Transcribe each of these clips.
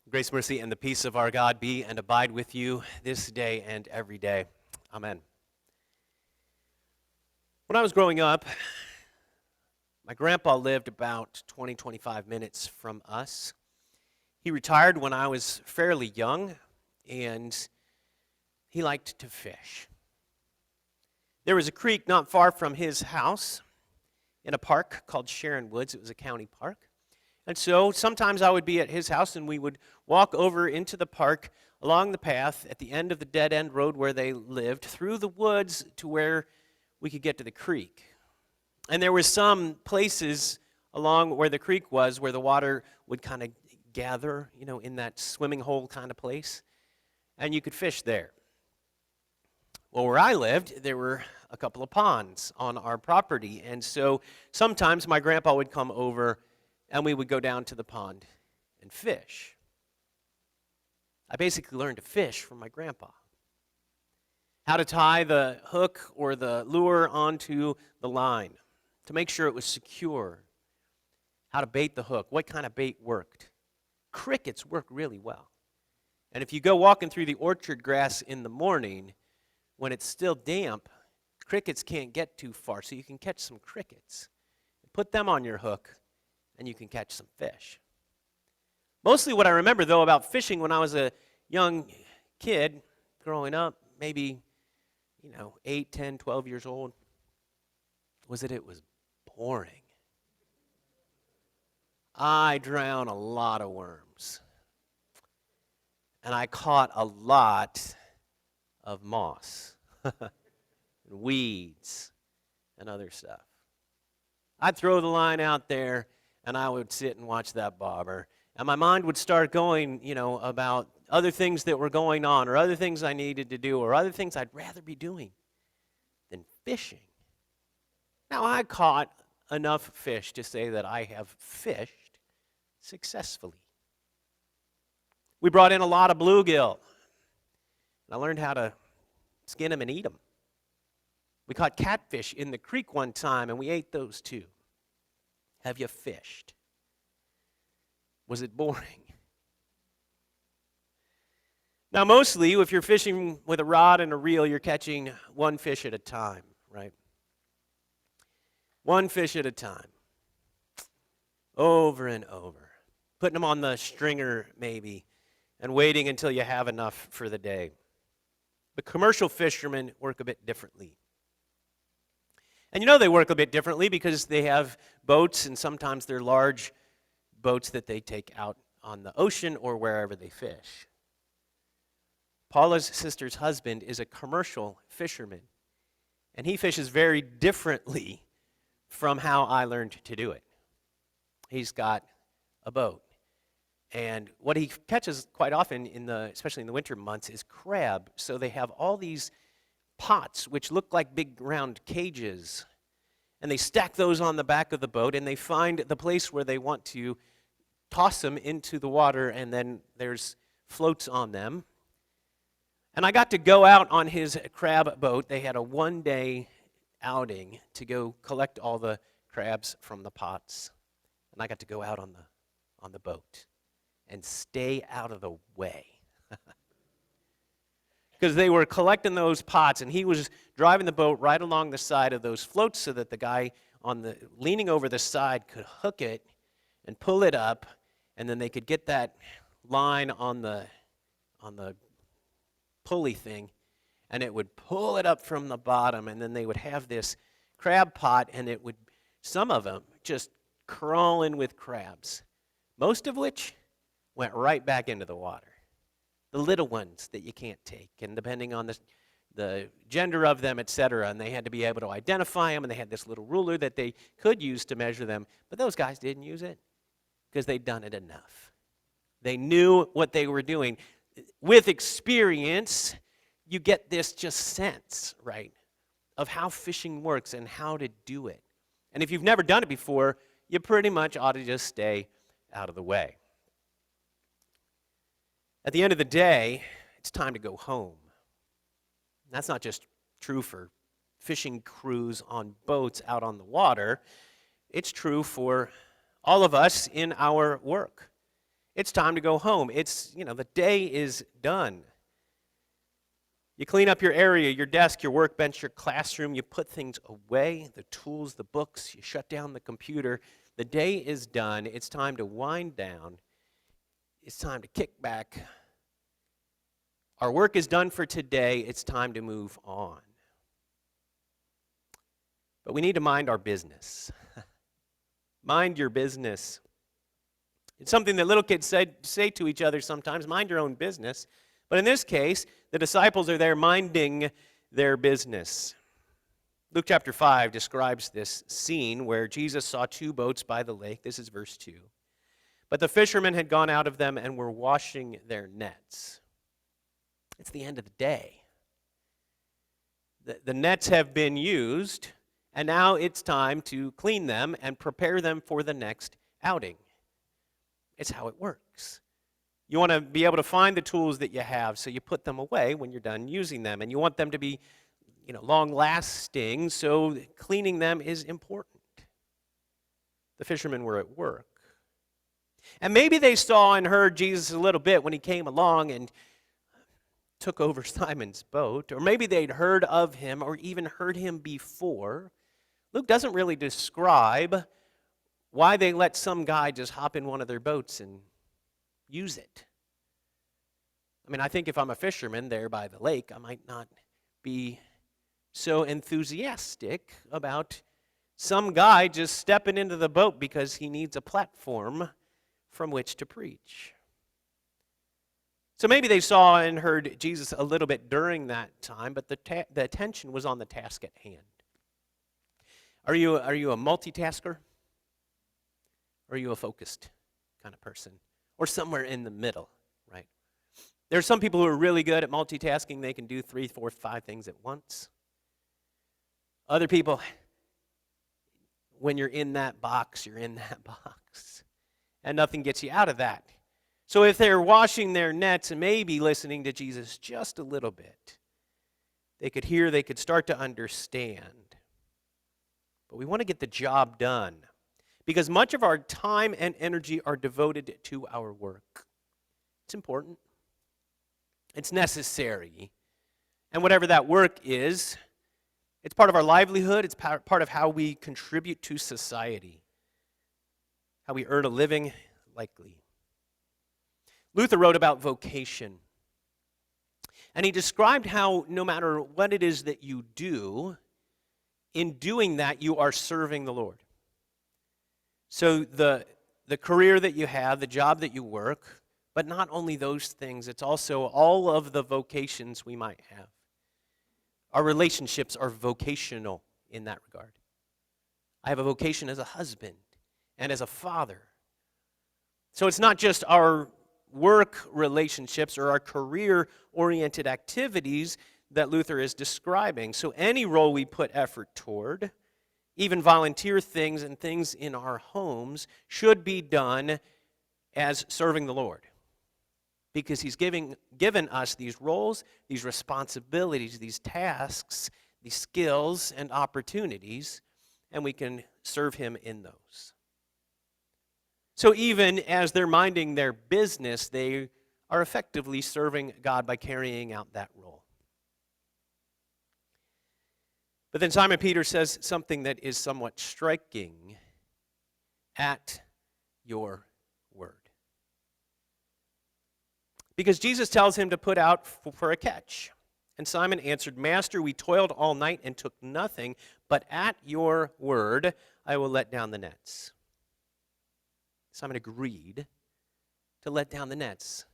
Grace, mercy, and the peace of our God be and abide with you this day and every day. Amen. When I was growing up, my grandpa lived about 25 minutes from us. He retired when I was fairly young, and he liked to fish. There was a creek not far from his house in a park called Sharon Woods. It was a county park. And so sometimes I would be at his house and we would walk over into the park along the path at the end of the dead-end road where they lived, through the woods to where we could get to the creek. And there were some places along where the creek was where the water would kind of gather, in that swimming hole kind of place, and you could fish there. Well, where I lived, there were a couple of ponds on our property, and so sometimes my grandpa would come over and we would go down to the pond and fish. I basically learned to fish from my grandpa. How to tie the hook or the lure onto the line to make sure it was secure. How to bait the hook, what kind of bait worked. Crickets work really well. And if you go walking through the orchard grass in the morning, when it's still damp, crickets can't get too far, so you can catch some crickets. Put them on your hook, and you can catch some fish. Mostly what I remember, though, about fishing when I was a young kid growing up, maybe, 8, 10, 12 years old, was that it was boring. I drowned a lot of worms. And I caught a lot of moss, and weeds, and other stuff. I'd throw the line out there, and I would sit and watch that bobber. And my mind would start going, about other things that were going on, or other things I needed to do, or other things I'd rather be doing than fishing. Now, I caught enough fish to say that I have fished successfully. We brought in a lot of bluegill. And I learned how to skin them and eat them. We caught catfish in the creek one time, and we ate those too. Have you fished? Was it boring? Now, mostly, if you're fishing with a rod and a reel, you're catching one fish at a time, right? One fish at a time. Over and over. Putting them on the stringer, maybe, and waiting until you have enough for the day. But commercial fishermen work a bit differently. And they work a bit differently because they have boats, and sometimes they're large boats that they take out on the ocean or wherever they fish. Paula's sister's husband is a commercial fisherman, and he fishes very differently from how I learned to do it. He's got a boat. And what he catches quite often, especially in the winter months, is crab. So they have all these pots, which look like big round cages. And they stack those on the back of the boat, and they find the place where they want to toss them into the water, and then there's floats on them. And I got to go out on his crab boat. They had a one-day outing to go collect all the crabs from the pots. And I got to go out on the boat and stay out of the way. Because they were collecting those pots, and he was driving the boat right along the side of those floats so that the guy leaning over the side could hook it and pull it up, and then they could get that line on the pulley thing, and it would pull it up from the bottom, and then they would have this crab pot, and some of them just crawling with crabs, most of which went right back into the water. The little ones that you can't take, and depending on the gender of them, etc., and they had to be able to identify them, and they had this little ruler that they could use to measure them, but those guys didn't use it because they'd done it enough. They knew what they were doing. With experience, you get this just sense, right, of how fishing works and how to do it. And if you've never done it before, you pretty much ought to just stay out of the way. At the end of the day, it's time to go home. That's not just true for fishing crews on boats out on the water. It's true for all of us in our work. It's time to go home. The day is done. You clean up your area, your desk, your workbench, your classroom. You put things away, the tools, the books. You shut down the computer. The day is done. It's time to wind down. It's time to kick back. Our work is done for today. It's time to move on. But we need to mind our business. Mind your business. It's something that little kids say to each other sometimes, mind your own business. But in this case, the disciples are there minding their business. Luke chapter 5 describes this scene where Jesus saw two boats by the lake. This is verse 2. But the fishermen had gone out of them and were washing their nets. It's the end of the day. The nets have been used, and now it's time to clean them and prepare them for the next outing. It's how it works. You want to be able to find the tools that you have, so you put them away when you're done using them. And you want them to be, long-lasting, so cleaning them is important. The fishermen were at work. And maybe they saw and heard Jesus a little bit when he came along and took over Simon's boat. Or maybe they'd heard of him or even heard him before. Luke doesn't really describe why they let some guy just hop in one of their boats and use it. I think if I'm a fisherman there by the lake, I might not be so enthusiastic about some guy just stepping into the boat because he needs a platform from which to preach. So maybe they saw and heard Jesus a little bit during that time, but the attention was on the task at hand. Are you a multitasker? Or are you a focused kind of person? Or somewhere in the middle, right? There are some people who are really good at multitasking. They can do 3, 4, 5 things at once. Other people, when you're in that box, you're in that box. And nothing gets you out of that. So if they're washing their nets and maybe listening to Jesus just a little bit, they could hear, they could start to understand. But we want to get the job done, because much of our time and energy are devoted to our work. It's important. It's necessary. And whatever that work is, it's part of our livelihood. It's part of how we contribute to society, how we earn a living, likely. Luther wrote about vocation. And he described how no matter what it is that you do, in doing that, you are serving the Lord. So the career that you have, the job that you work, but not only those things, it's also all of the vocations we might have. Our relationships are vocational in that regard. I have a vocation as a husband and as a father. So it's not just our work relationships or our career-oriented activities that Luther is describing. So any role we put effort toward, even volunteer things and things in our homes, should be done as serving the Lord. Because he's given us these roles, these responsibilities, these tasks, these skills and opportunities, and we can serve him in those. So even as they're minding their business, they are effectively serving God by carrying out that role. But then Simon Peter says something that is somewhat striking: at your word. Because Jesus tells him to put out for a catch. And Simon answered, Master, we toiled all night and took nothing, but at your word I will let down the nets. Simon agreed to let down the nets.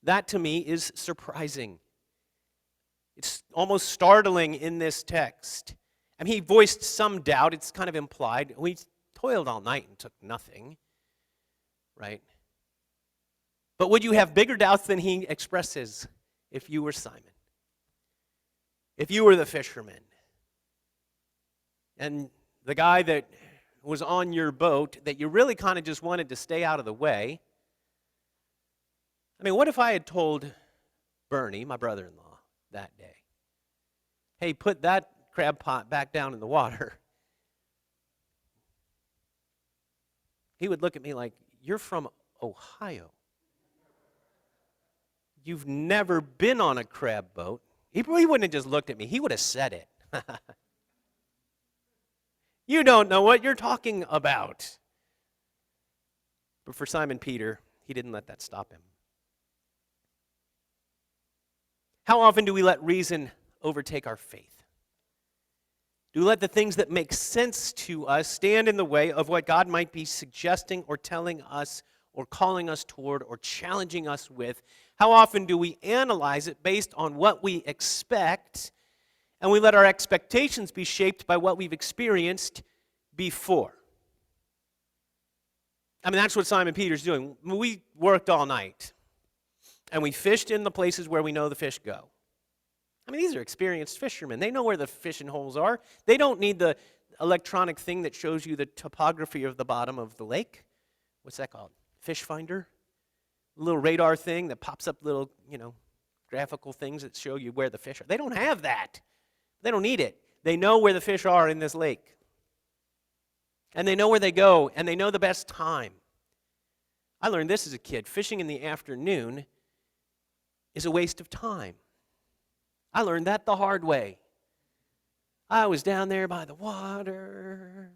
That to me is surprising. It's almost startling in this text. He voiced some doubt. It's kind of implied. We toiled all night and took nothing, right? But would you have bigger doubts than he expresses if you were Simon? If you were the fisherman, and the guy that was on your boat that you really kind of just wanted to stay out of the way? What if I had told Bernie, my brother-in-law, that day, hey, put that crab pot back down in the water? He would look at me like, you're from Ohio. You've never been on a crab boat. He wouldn't have just looked at me. He would have said it. You don't know what you're talking about. But for Simon Peter, he didn't let that stop him. How often do we let reason overtake our faith? Do we let the things that make sense to us stand in the way of what God might be suggesting or telling us or calling us toward or challenging us with? How often do we analyze it based on what we expect, and we let our expectations be shaped by what we've experienced before? I mean, that's what Simon Peter's doing. We worked all night, and we fished in the places where we know the fish go. I mean, these are experienced fishermen. They know where the fishing holes are. They don't need the electronic thing that shows you the topography of the bottom of the lake. What's that called? Fish finder? A little radar thing that pops up little, graphical things that show you where the fish are. They don't have that. They don't need it. They know where the fish are in this lake. And they know where they go, and they know the best time. I learned this as a kid. Fishing in the afternoon is a waste of time. I learned that the hard way. I was down there by the water.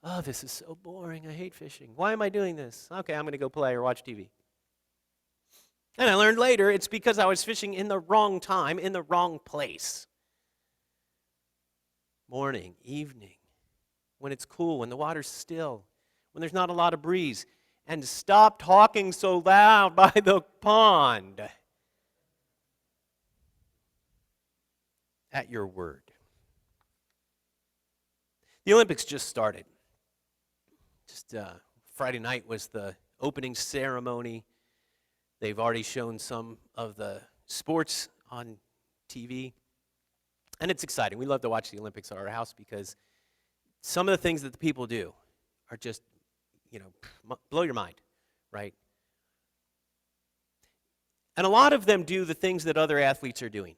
Oh, this is so boring. I hate fishing. Why am I doing this? Okay, I'm going to go play or watch TV. And I learned later it's because I was fishing in the wrong time, in the wrong place. Morning, evening, when it's cool, when the water's still, when there's not a lot of breeze. And stop talking so loud by the pond. At your word. The Olympics just started. Friday night was the opening ceremony. They've already shown some of the sports on TV. And it's exciting. We love to watch the Olympics at our house because some of the things that the people do are just, blow your mind, right? And a lot of them do the things that other athletes are doing.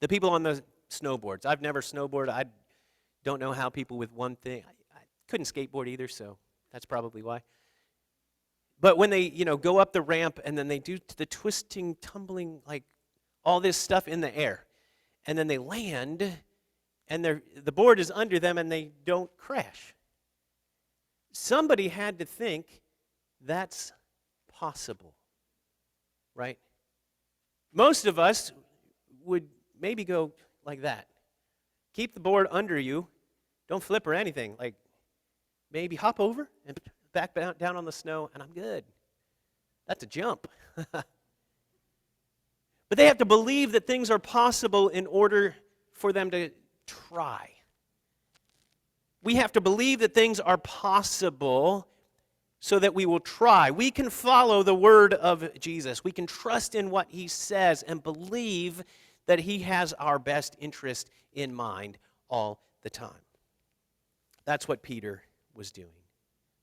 The people on the snowboards. I've never snowboarded. I don't know how people with one thing. I couldn't skateboard either, so that's probably why. But when they, go up the ramp and then they do the twisting, tumbling, like all this stuff in the air, and then they land, and the board is under them and they don't crash. Somebody had to think that's possible, right? Most of us would maybe go like that. Keep the board under you. Don't flip or anything. Like maybe hop over and back down on the snow, and I'm good. That's a jump. But they have to believe that things are possible in order for them to try. We have to believe that things are possible so that we will try. We can follow the word of Jesus. We can trust in what he says and believe that he has our best interest in mind all the time. That's what Peter was doing.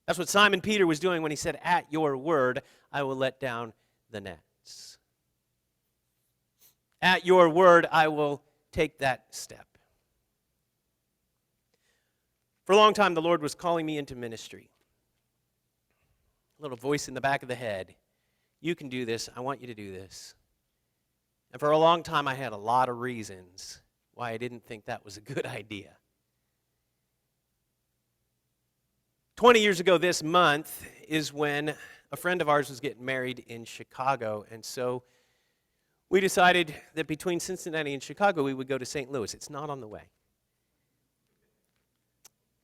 That's what Simon Peter was doing when he said, "At your word, I will let down the nets." At your word, I will take that step. For a long time, the Lord was calling me into ministry. A little voice in the back of the head. You can do this. I want you to do this. And for a long time, I had a lot of reasons why I didn't think that was a good idea. 20 years ago this month is when a friend of ours was getting married in Chicago, and so we decided that between Cincinnati and Chicago, we would go to St. Louis. It's not on the way.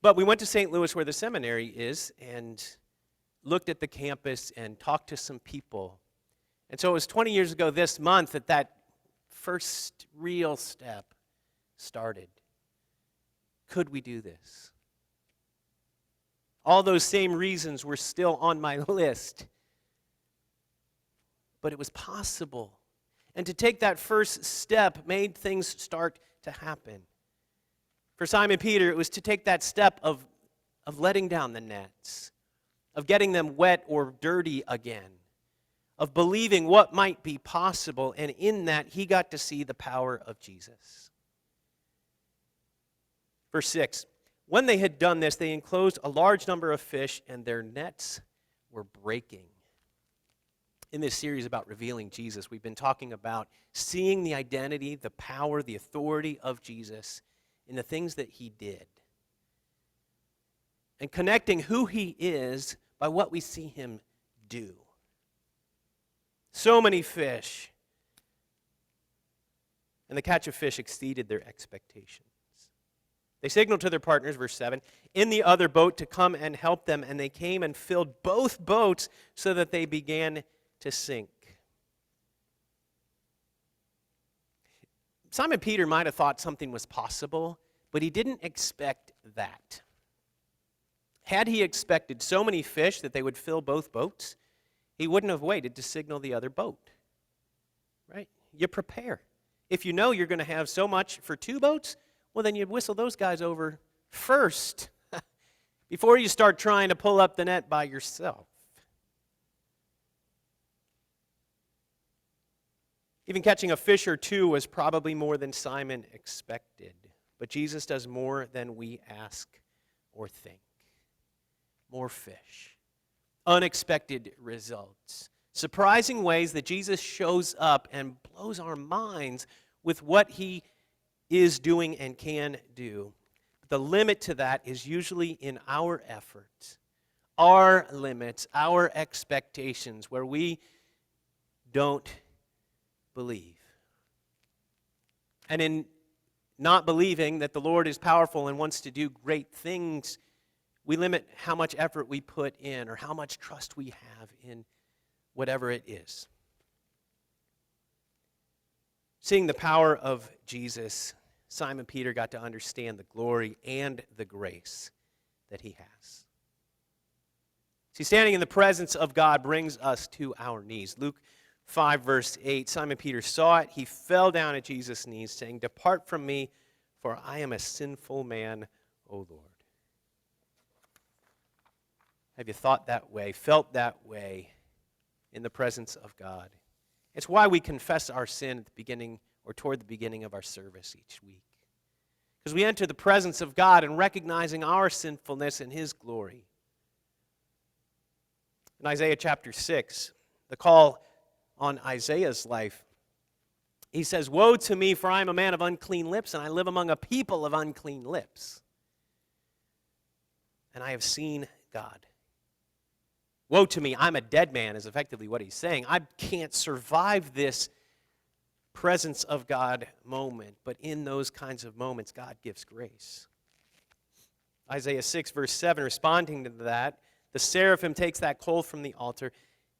But we went to St. Louis where the seminary is and looked at the campus and talked to some people. And so it was 20 years ago this month that first real step started. Could we do this? All those same reasons were still on my list. But it was possible. And to take that first step made things start to happen. For Simon Peter, it was to take that step of letting down the nets, of getting them wet or dirty again, of believing what might be possible, and in that he got to see the power of Jesus. Verse 6, when they had done this, they enclosed a large number of fish, and their nets we're breaking. In this series about revealing Jesus, we've been talking about seeing the identity, the power, the authority of Jesus in the things that he did. And connecting who he is by what we see him do. So many fish. And the catch of fish exceeded their expectations. They signaled to their partners, verse 7, in the other boat to come and help them, and they came and filled both boats so that they began to sink. Simon Peter might have thought something was possible, but he didn't expect that. Had he expected so many fish that they would fill both boats, he wouldn't have waited to signal the other boat. Right? You prepare. If you know you're going to have so much for two boats, well, then you whistle those guys over first before you start trying to pull up the net by yourself. Even catching a fish or two was probably more than Simon expected. But Jesus does more than we ask or think. More fish. Unexpected results. Surprising ways that Jesus shows up and blows our minds with what he is doing and can do. But the limit to that is usually in our efforts, our limits, our expectations, where we don't believe. And in not believing that the Lord is powerful and wants to do great things, we limit how much effort we put in or how much trust we have in whatever it is. Seeing the power of Jesus, Simon Peter got to understand the glory and the grace that he has. See, standing in the presence of God brings us to our knees. Luke 5, verse 8, Simon Peter saw it. He fell down at Jesus' knees, saying, "Depart from me, for I am a sinful man, O Lord." Have you thought that way, felt that way in the presence of God? It's why we confess our sin at the beginning or toward the beginning of our service each week. Because we enter the presence of God and recognizing our sinfulness and his glory. In Isaiah chapter 6, the call on Isaiah's life, he says, "Woe to me, for I am a man of unclean lips, and I live among a people of unclean lips. And I have seen God." Woe to me, I'm a dead man, is effectively what he's saying. I can't survive this presence of God moment, but in those kinds of moments, God gives grace. Isaiah 6, verse 7, responding to that, the seraphim takes that coal from the altar,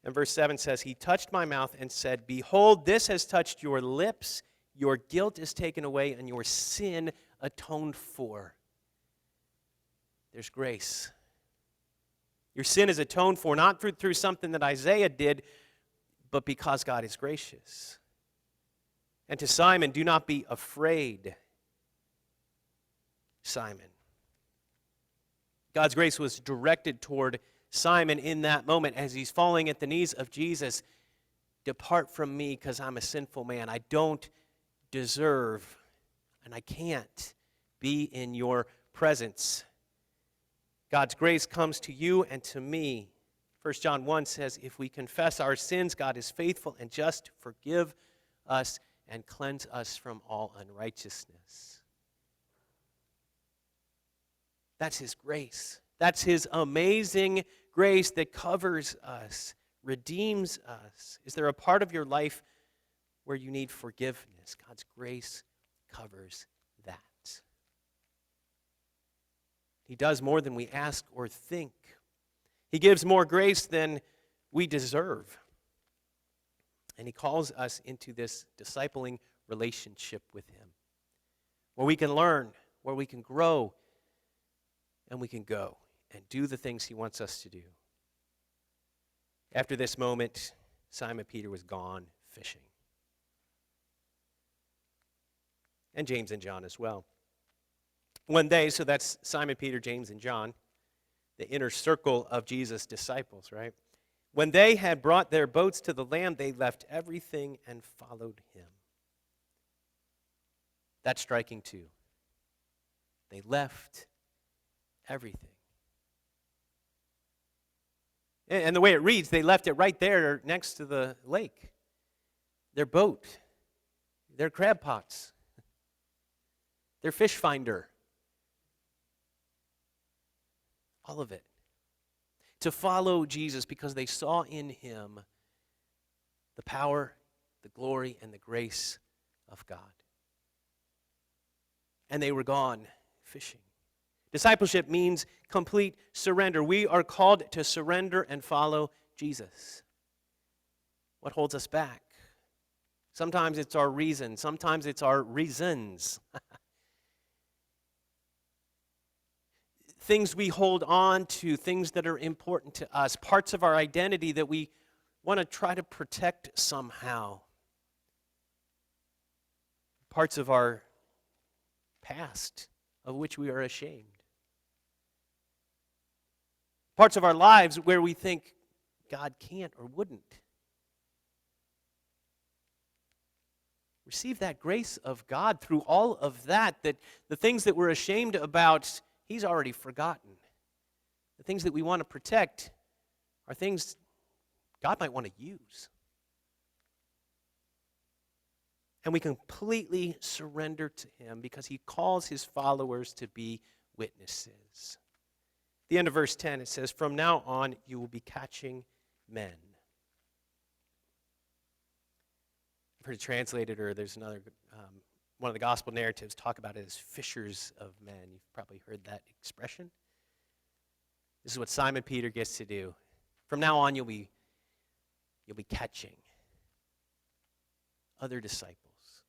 and verse 7 says, "He touched my mouth and said, Behold, this has touched your lips. Your guilt is taken away, and your sin atoned for." There's grace. Your sin is atoned for, not through something that Isaiah did, but because God is gracious. And to Simon, do not be afraid, Simon. God's grace was directed toward Simon in that moment as he's falling at the knees of Jesus. "Depart from me, because I'm a sinful man. I don't deserve, and I can't be in your presence." God's grace comes to you and to me. 1 John 1 says, "If we confess our sins, God is faithful and just to forgive us and cleanse us from all unrighteousness." That's his grace. That's his amazing grace that covers us, redeems us. Is there a part of your life where you need forgiveness? God's grace covers that. He does more than we ask or think. He gives more grace than we deserve. And he calls us into this discipling relationship with him, where we can learn, where we can grow, and we can go and do the things he wants us to do. After this moment, Simon Peter was gone fishing. And James and John as well. One day, so that's Simon, Peter, James, and John, the inner circle of Jesus' disciples, right? When they had brought their boats to the land, they left everything and followed him. That's striking too. They left everything. And the way it reads, they left it right there next to the lake. Their boat, their crab pots, their fish finder. All of it. To follow Jesus because they saw in him the power, the glory, and the grace of God. And they were gone fishing. Discipleship means complete surrender. We are called to surrender and follow Jesus. What holds us back? Sometimes it's our reason. Sometimes it's our reasons. Things we hold on to, things that are important to us, parts of our identity that we want to try to protect somehow. Parts of our past of which we are ashamed. Parts of our lives where we think God can't or wouldn't. Receive that grace of God through all of that the things that we're ashamed about, he's already forgotten. The things that we want to protect are things God might want to use. And we completely surrender to him because he calls his followers to be witnesses. At the end of verse 10, it says, "From now on you will be catching men." I've heard it translated, or there's another, one of the gospel narratives talk about it as fishers of men. You've probably heard that expression. This is what Simon Peter gets to do. From now on you'll be catching other disciples.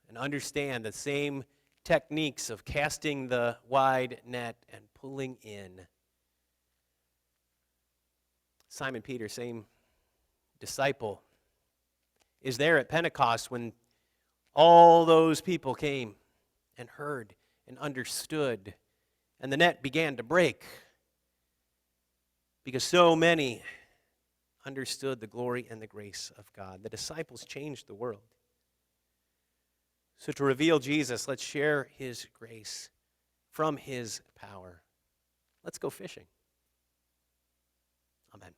And understand the same techniques of casting the wide net and pulling in. Simon Peter, same disciple, is there at Pentecost when all those people came and heard and understood, and the net began to break because so many understood the glory and the grace of God. The disciples changed the world. So to reveal Jesus, let's share his grace from his power. Let's go fishing. Amen.